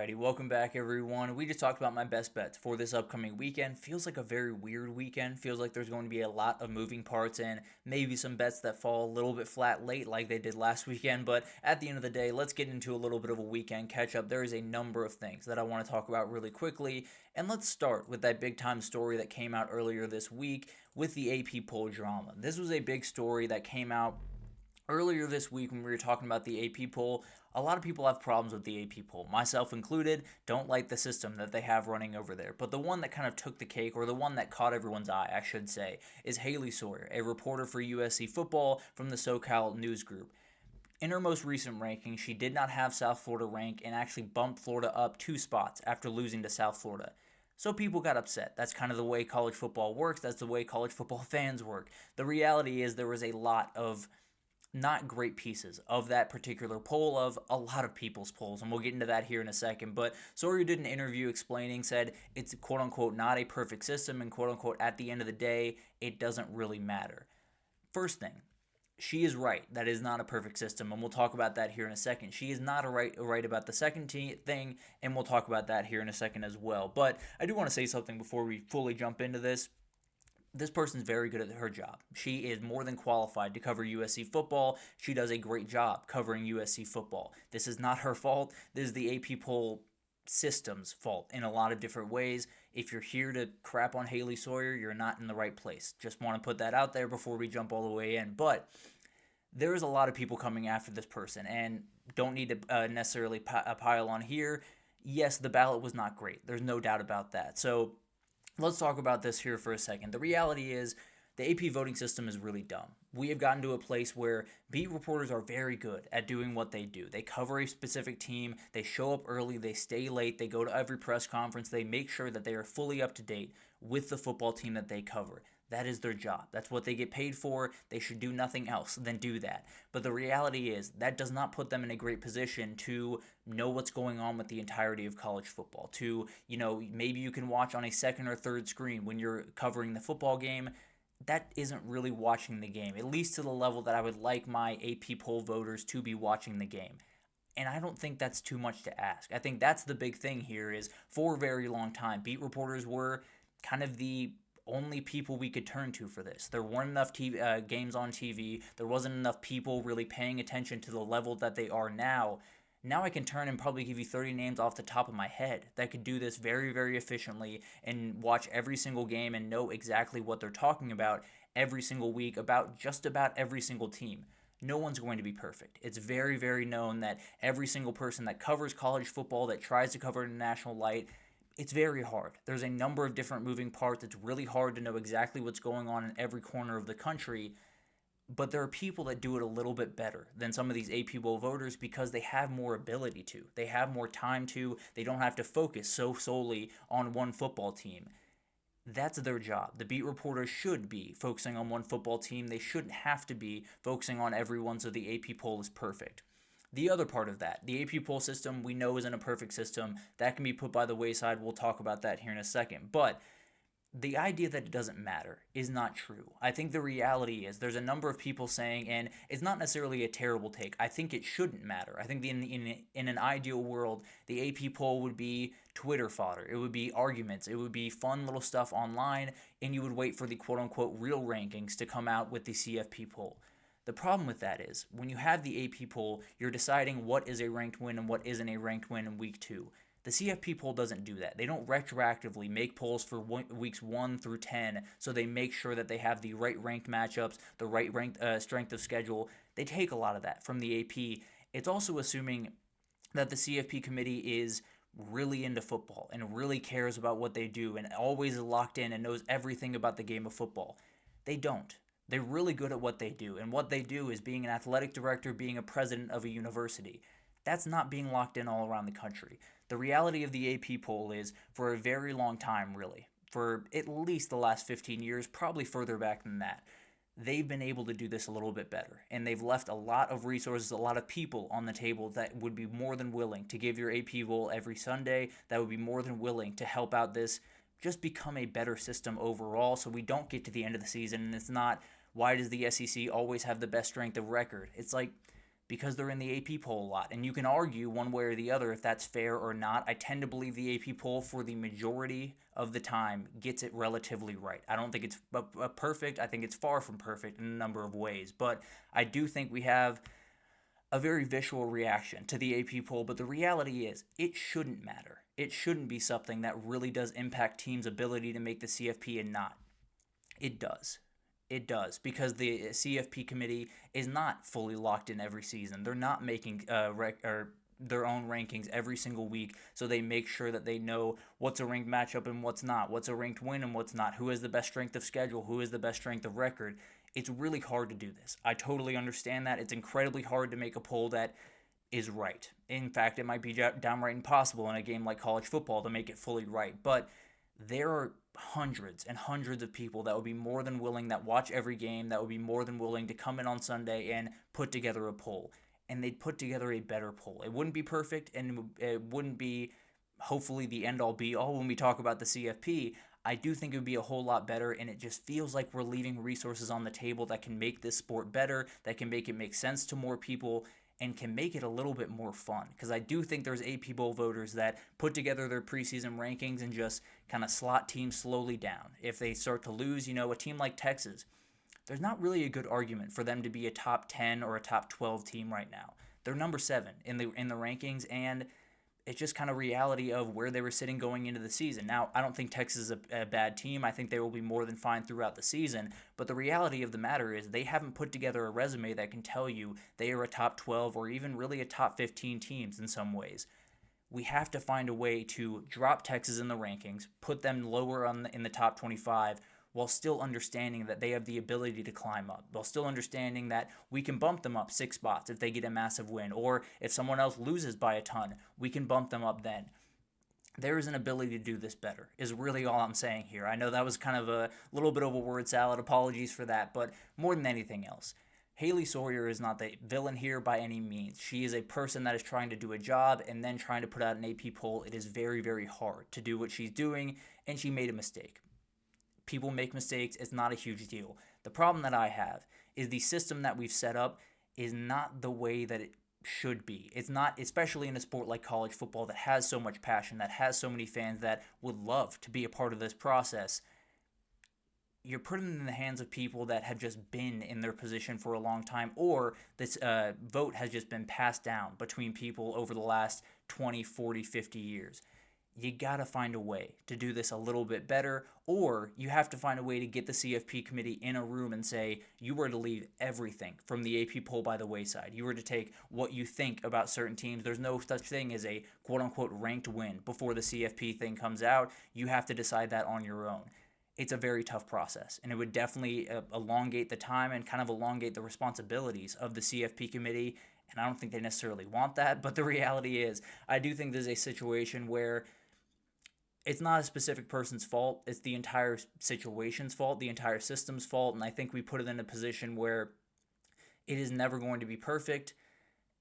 Alrighty, welcome back everyone. We just talked about my best bets for this upcoming weekend. Feels like a very weird weekend. Feels like there's going to be a lot of moving parts and maybe some bets that fall a little bit flat late like they did last weekend. But at the end of the day, let's get into a little bit of a weekend catch up. There is a number of things that I want to talk about really quickly. And let's start with that big time story that came out earlier this week with the AP poll drama. This was a big story that came out earlier this week when we were talking about the AP poll. A lot of people have problems with the AP poll, myself included, don't like the system that they have running over there. But the one that kind of took the cake, or the one that caught everyone's eye, I should say, is Haley Sawyer, a reporter for USC football from the SoCal News Group. In her most recent ranking, she did not have South Florida rank and actually bumped Florida up 2 spots after losing to South Florida. So people got upset. That's kind of the way college football works. That's the way college football fans work. The reality is there was a lot of not great pieces of that particular poll, of a lot of people's polls, and we'll get into that here in a second. But Sawyer did an interview explaining, said it's quote unquote not a perfect system, and quote unquote at the end of the day, it doesn't really matter. First thing, she is right. That is not a perfect system, and we'll talk about that here in a second. She is not right about the second thing, and we'll talk about that here in a second as well. But I do want to say something before we fully jump into this. This person's very good at her job. She is more than qualified to cover USC football. She does a great job covering USC football. This is not her fault. This is the AP poll system's fault in a lot of different ways. If you're here to crap on Haley Sawyer, you're not in the right place. Just want to put that out there before we jump all the way in. But there is a lot of people coming after this person, and don't need to necessarily pile on here. Yes, the ballot was not great. There's no doubt about that. So let's talk about this here for a second. The reality is the AP voting system is really dumb. We have gotten to a place where beat reporters are very good at doing what they do. They cover a specific team, they show up early, they stay late, they go to every press conference, they make sure that they are fully up to date with the football team that they cover. That is their job. That's what they get paid for. They should do nothing else than do that. But the reality is that does not put them in a great position to know what's going on with the entirety of college football. To, maybe you can watch on a second or third screen when you're covering the football game. That isn't really watching the game, at least to the level that I would like my AP poll voters to be watching the game. And I don't think that's too much to ask. I think that's the big thing here is for a very long time, beat reporters were kind of the only people we could turn to for this. There weren't enough games on TV. There wasn't enough people really paying attention to the level that they are now. Now I can turn and probably give you 30 names off the top of my head that could do this very, very efficiently and watch every single game and know exactly what they're talking about every single week about just about every single team. No one's going to be perfect. It's very, very known that every single person that covers college football, that tries to cover it in national light, it's very hard. There's a number of different moving parts. It's really hard to know exactly what's going on in every corner of the country. But there are people that do it a little bit better than some of these AP poll voters because they have more ability to. They have more time to. They don't have to focus so solely on one football team. That's their job. The beat reporters should be focusing on one football team. They shouldn't have to be focusing on everyone so the AP poll is perfect. The other part of that, the AP poll system, we know isn't a perfect system. That can be put by the wayside. We'll talk about that here in a second. But the idea that it doesn't matter is not true. I think the reality is there's a number of people saying, and it's not necessarily a terrible take, I think it shouldn't matter. I think in an ideal world, the AP poll would be Twitter fodder. It would be arguments. It would be fun little stuff online, and you would wait for the quote-unquote real rankings to come out with the CFP poll. The problem with that is, when you have the AP poll, you're deciding what is a ranked win and what isn't a ranked win in week 2. The CFP poll doesn't do that. They don't retroactively make polls for weeks 1 through 10 so they make sure that they have the right ranked matchups, the right ranked strength of schedule. They take a lot of that from the AP. It's also assuming that the CFP committee is really into football and really cares about what they do and always is locked in and knows everything about the game of football. They don't. They're really good at what they do, and what they do is being an athletic director, being a president of a university. That's not being locked in all around the country. The reality of the AP poll is, for a very long time, really, for at least the last 15 years, probably further back than that, they've been able to do this a little bit better. And they've left a lot of resources, a lot of people on the table that would be more than willing to give your AP poll every Sunday, that would be more than willing to help out this, just become a better system overall so we don't get to the end of the season and it's not, why does the SEC always have the best strength of record? It's like, because they're in the AP poll a lot. And you can argue one way or the other if that's fair or not. I tend to believe the AP poll, for the majority of the time, gets it relatively right. I don't think it's perfect. I think it's far from perfect in a number of ways. But I do think we have a very visceral reaction to the AP poll. But the reality is, it shouldn't matter. It shouldn't be something that really does impact teams' ability to make the CFP and not. It does. It does, because the CFP committee is not fully locked in every season. They're not making their own rankings every single week, so they make sure that they know what's a ranked matchup and what's not, what's a ranked win and what's not, who has the best strength of schedule, who has the best strength of record. It's really hard to do this. I totally understand that. It's incredibly hard to make a poll that is right. In fact, it might be downright impossible in a game like college football to make it fully right. But there are hundreds and hundreds of people that would be more than willing, that watch every game, that would be more than willing to come in on Sunday and put together a poll. And they'd put together a better poll. It wouldn't be perfect, and it wouldn't be, hopefully, the end-all be-all when we talk about the CFP. I do think it would be a whole lot better, and it just feels like we're leaving resources on the table that can make this sport better, that can make it make sense to more people, and can make it a little bit more fun. Because I do think there's AP Bowl voters that put together their preseason rankings and just kind of slot teams slowly down. If they start to lose, a team like Texas, there's not really a good argument for them to be a top 10 or a top 12 team right now. They're number 7 in the rankings, and it's just kind of reality of where they were sitting going into the season. Now, I don't think Texas is a bad team. I think they will be more than fine throughout the season. But the reality of the matter is they haven't put together a resume that can tell you they are a top 12 or even really a top 15 teams in some ways. We have to find a way to drop Texas in the rankings, put them lower in the top 25, while still understanding that they have the ability to climb up, while still understanding that we can bump them up 6 spots if they get a massive win, or if someone else loses by a ton, we can bump them up then. There is an ability to do this better, is really all I'm saying here. I know that was kind of a little bit of a word salad, apologies for that, but more than anything else, Haley Sawyer is not the villain here by any means. She is a person that is trying to do a job and then trying to put out an AP poll. It is very, very hard to do what she's doing, and she made a mistake. People make mistakes. It's not a huge deal. The problem that I have is the system that we've set up is not the way that it should be. It's not, especially in a sport like college football that has so much passion, that has so many fans that would love to be a part of this process. You're putting it in the hands of people that have just been in their position for a long time, or this vote has just been passed down between people over the last 20, 40, 50 years. You got to find a way to do this a little bit better, or you have to find a way to get the CFP committee in a room and say, you were to leave everything from the AP poll by the wayside. You were to take what you think about certain teams. There's no such thing as a quote-unquote ranked win before the CFP thing comes out. You have to decide that on your own. It's a very tough process, and it would definitely elongate the time and kind of elongate the responsibilities of the CFP committee, and I don't think they necessarily want that, but the reality is, I do think there's a situation where it's not a specific person's fault. It's the entire situation's fault, the entire system's fault, and I think we put it in a position where it is never going to be perfect.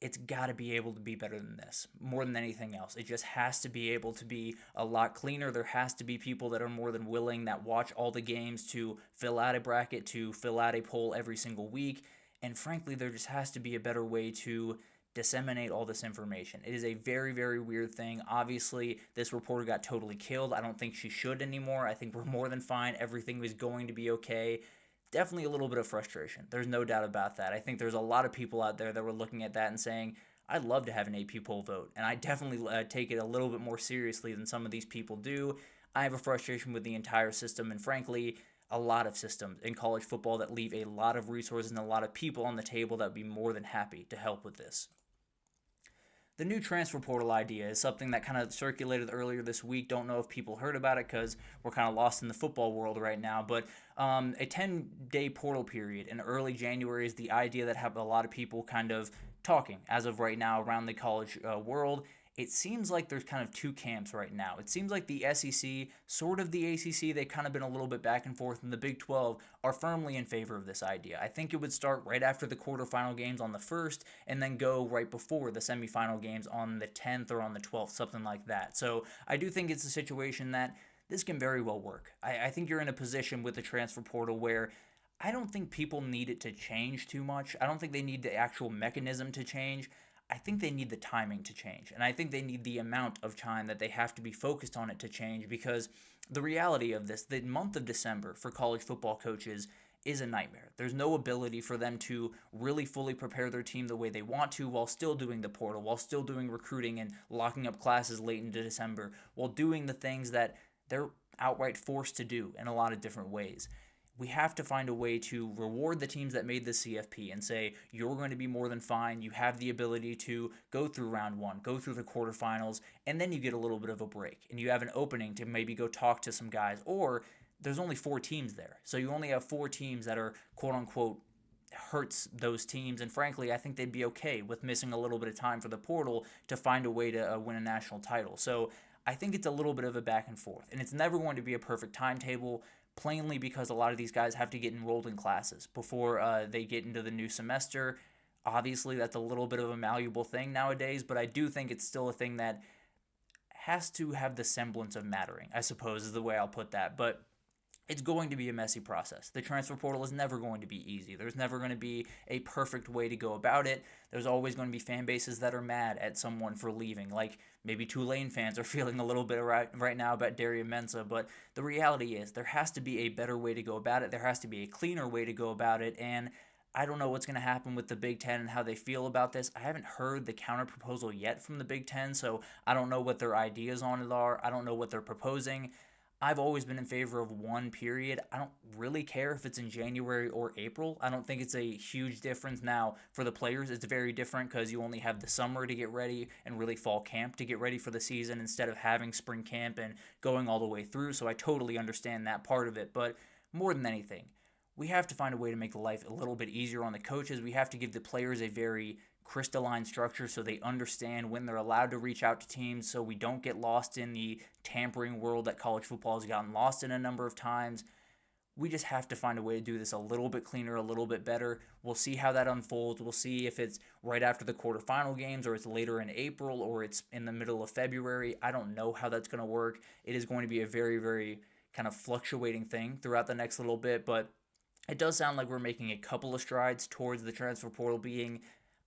It's got to be able to be better than this, more than anything else. It just has to be able to be a lot cleaner. There has to be people that are more than willing, that watch all the games, to fill out a bracket, to fill out a poll every single week, and frankly, there just has to be a better way to disseminate all this information. It is a very, very weird thing. Obviously, this reporter got totally killed. I don't think she should anymore. I think we're more than fine. Everything was going to be okay. Definitely a little bit of frustration. There's no doubt about that. I think there's a lot of people out there that were looking at that and saying, I'd love to have an AP poll vote. And I definitely take it a little bit more seriously than some of these people do. I have a frustration with the entire system, and frankly, a lot of systems in college football that leave a lot of resources and a lot of people on the table that would be more than happy to help with this. The new transfer portal idea is something that kind of circulated earlier this week. Don't know if people heard about it because we're kind of lost in the football world right now. But a 10-day portal period in early January is the idea that have a lot of people kind of talking as of right now around the college world. It seems like there's kind of two camps right now. It seems like the SEC, sort of the ACC, they've kind of been a little bit back and forth, and the Big 12 are firmly in favor of this idea. I think it would start right after the quarterfinal games on the 1st and then go right before the semifinal games on the 10th or on the 12th, something like that. So I do think it's a situation that this can very well work. I think you're in a position with the transfer portal where I don't think people need it to change too much. I don't think they need the actual mechanism to change. I think they need the timing to change. And I think they need the amount of time that they have to be focused on it to change, because the reality of this, the month of December for college football coaches is a nightmare. There's no ability for them to really fully prepare their team the way they want to while still doing the portal, while still doing recruiting and locking up classes late into December, while doing the things that they're outright forced to do in a lot of different ways. We have to find a way to reward the teams that made the CFP and say, you're going to be more than fine. You have the ability to go through round one, go through the quarterfinals, and then you get a little bit of a break and you have an opening to maybe go talk to some guys. Or there's only 4 teams there. So you only have 4 teams that are quote unquote hurts those teams. And frankly, I think they'd be okay with missing a little bit of time for the portal to find a way to win a national title. So I think it's a little bit of a back and forth. And it's never going to be a perfect timetable, plainly because a lot of these guys have to get enrolled in classes before they get into the new semester. Obviously, that's a little bit of a malleable thing nowadays, but I do think it's still a thing that has to have the semblance of mattering, I suppose, is the way I'll put that. But it's going to be a messy process. The transfer portal is never going to be easy. There's never going to be a perfect way to go about it. There's always going to be fan bases that are mad at someone for leaving. Like maybe Tulane fans are feeling a little bit right now about Darian Mensah. But the reality is there has to be a better way to go about it. There has to be a cleaner way to go about it. And I don't know what's going to happen with the Big Ten and how they feel about this. I haven't heard the counter proposal yet from the Big Ten, so I don't know what their ideas on it are. I don't know what they're proposing. I've always been in favor of one period. I don't really care if it's in January or April. I don't think it's a huge difference. Now, for the players, it's very different because you only have the summer to get ready and really fall camp to get ready for the season instead of having spring camp and going all the way through. So I totally understand that part of it. But more than anything, we have to find a way to make life a little bit easier on the coaches. We have to give the players a very crystalline structure so they understand when they're allowed to reach out to teams, so we don't get lost in the tampering world that college football has gotten lost in a number of times. We just have to find a way to do this a little bit cleaner, a little bit better. We'll see how that unfolds. We'll see if it's right after the quarterfinal games or it's later in April or it's in the middle of February. I don't know how that's going to work. It is going to be a very, very kind of fluctuating thing throughout the next little bit, but it does sound like we're making a couple of strides towards the transfer portal being,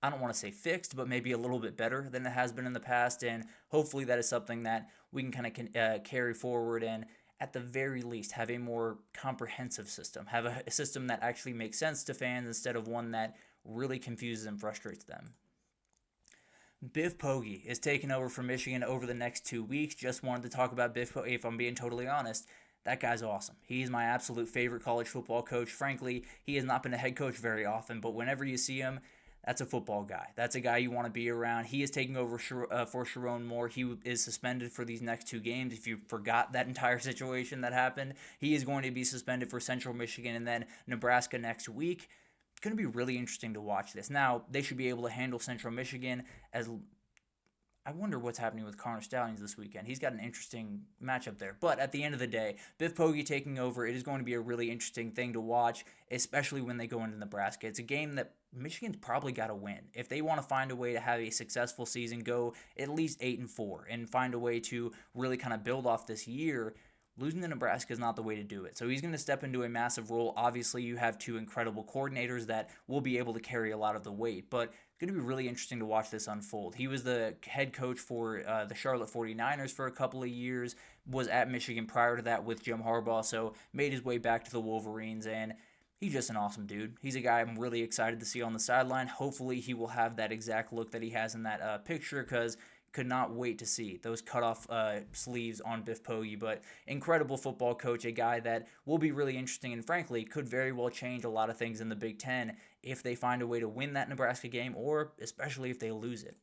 I don't want to say fixed, but maybe a little bit better than it has been in the past. And hopefully that is something that we can kind of carry forward and at the very least have a more comprehensive system, have a system that actually makes sense to fans instead of one that really confuses and frustrates them. Biff Poggi is taking over for Michigan over the next 2 weeks. Just wanted to talk about Biff Poggi. If I'm being totally honest, that guy's awesome. He's my absolute favorite college football coach. Frankly, he has not been a head coach very often, but whenever you see him, that's a football guy. That's a guy you want to be around. He is taking over for Sharon Moore. He is suspended for these next 2 games. If you forgot that entire situation that happened, he is going to be suspended for Central Michigan and then Nebraska next week. It's going to be really interesting to watch this. Now, they should be able to handle Central Michigan. As I wonder what's happening with Connor Stallions this weekend. He's got an interesting matchup there. But at the end of the day, Biff Poggi taking over, it is going to be a really interesting thing to watch, especially when they go into Nebraska. It's a game that Michigan's probably got to win. If they want to find a way to have a successful season, go at least 8-4 and find a way to really kind of build off this year, losing to Nebraska is not the way to do it. So he's going to step into a massive role. Obviously, you have 2 incredible coordinators that will be able to carry a lot of the weight, but it's going to be really interesting to watch this unfold. He was the head coach for the Charlotte 49ers for a couple of years, was at Michigan prior to that with Jim Harbaugh, so made his way back to the Wolverines, and he's just an awesome dude. He's a guy I'm really excited to see on the sideline. Hopefully he will have that exact look that he has in that picture, because could not wait to see those cut-off sleeves on Biff Poggi. But incredible football coach, a guy that will be really interesting and frankly could very well change a lot of things in the Big Ten if they find a way to win that Nebraska game, or especially if they lose it.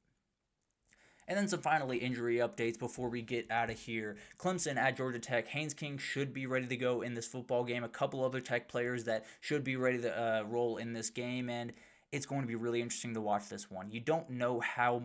And then some finally injury updates before we get out of here. Clemson at Georgia Tech. Haynes King should be ready to go in this football game. A couple other Tech players that should be ready to roll in this game, and it's going to be really interesting to watch this one. You don't know how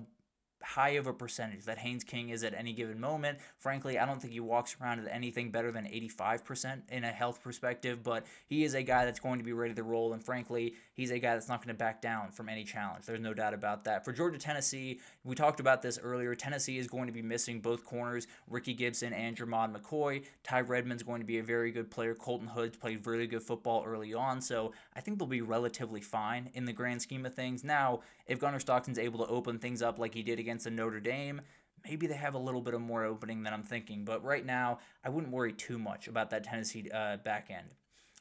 high of a percentage that Haynes King is at any given moment. Frankly, I don't think he walks around at anything better than 85% in a health perspective, but he is a guy that's going to be ready to roll, and frankly, he's a guy that's not going to back down from any challenge. There's no doubt about that. For Georgia Tennessee, we talked about this earlier. Tennessee is going to be missing both corners, Ricky Gibson and Jermon McCoy. Ty Redmond's going to be a very good player. Colton Hood's played really good football early on, so I think they'll be relatively fine in the grand scheme of things. Now, if Gunnar Stockton's able to open things up like he did against the Notre Dame, maybe they have a little bit of more opening than I'm thinking. But right now, I wouldn't worry too much about that Tennessee back end.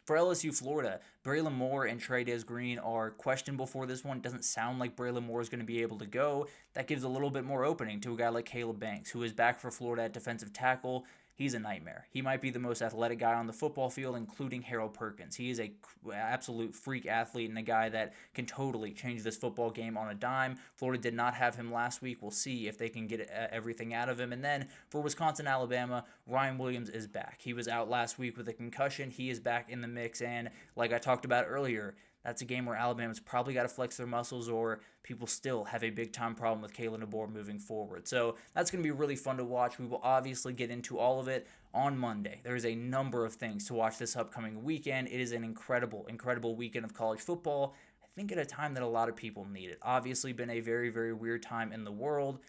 For LSU Florida, Braylon Moore and Trey'Dez Green are questionable for this one. It doesn't sound like Braylon Moore is going to be able to go. That gives a little bit more opening to a guy like Caleb Banks, who is back for Florida at defensive tackle. He's a nightmare. He might be the most athletic guy on the football field, including Harold Perkins. He is a absolute freak athlete and a guy that can totally change this football game on a dime. Florida did not have him last week. We'll see if they can get everything out of him. And then for Wisconsin, Alabama, Ryan Williams is back. He was out last week with a concussion. He is back in the mix. And like I talked about earlier, that's a game where Alabama's probably got to flex their muscles, or people still have a big-time problem with Kalen DeBoer moving forward. So that's going to be really fun to watch. We will obviously get into all of it on Monday. There is a number of things to watch this upcoming weekend. It is an incredible, incredible weekend of college football. I think at a time that a lot of people need it. Obviously been a very, very weird time in the world.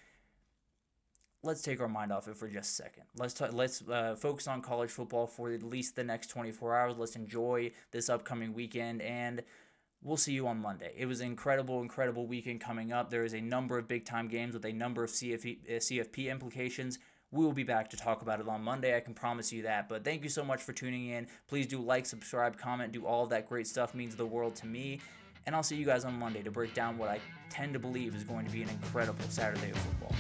Let's take our mind off it for just a second. Let's focus on college football for at least the next 24 hours. Let's enjoy this upcoming weekend, and we'll see you on Monday. It was an incredible, incredible weekend coming up. There is a number of big-time games with a number of CFP implications. We will be back to talk about it on Monday. I can promise you that. But thank you so much for tuning in. Please do like, subscribe, comment, do all of that great stuff. It means the world to me. And I'll see you guys on Monday to break down what I tend to believe is going to be an incredible Saturday of football.